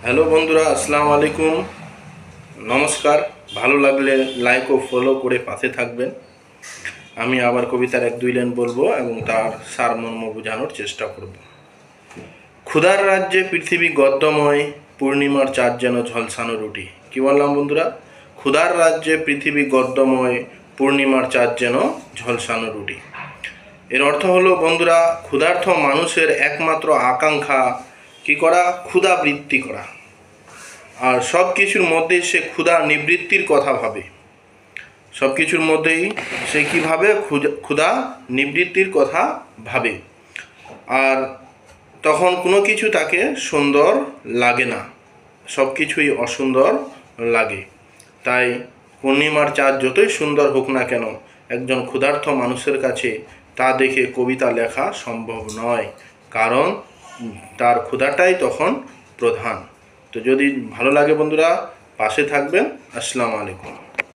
Hello বন্ধুরা, আসসালামু আলাইকুম, নমস্কার। ভালো লাগলে লাইক ও ফলো করে পাশে থাকবেন। আমি আবার কবিতার এক দুই লাইন বলবো এবং তার সারমর্ম বোঝানোর চেষ্টা করব। ক্ষুধার রাজ্যে পৃথিবী গদ্যময়, পূর্ণিমার চাঁদ যেন ঝলসানো রুটি। কি বললাম বন্ধুরা? ক্ষুধার রাজ্যে পৃথিবী গদ্যময়, পূর্ণিমার চাঁদ যেন ঝলসানো রুটি। এর অর্থ হলো বন্ধুরা, ক্ষুধার্ত মানুষের একমাত্র আকাঙ্ক্ষা কি করা? ক্ষুধা বৃত্তি করা। আর সব কিছুর মধ্যেই সে ক্ষুধা নিবৃত্তির কথা ভাবে। সব কিছুর মধ্যেই সে কীভাবে ক্ষুধা নিবৃত্তির কথা ভাবে। আর তখন কোনো কিছু তাকে সুন্দর লাগে না, সব কিছুই অসুন্দর লাগে। তাই পূর্ণিমার চাঁদ যতই সুন্দর হোক না কেন, একজন ক্ষুধার্ত মানুষের কাছে তা দেখে কবিতা লেখা সম্ভব নয়, কারণ তার ক্ষুধাটাই তখন প্রধান। তো যদি ভালো লাগে বন্ধুরা, পাশে থাকবেন। আসসালামু আলাইকুম।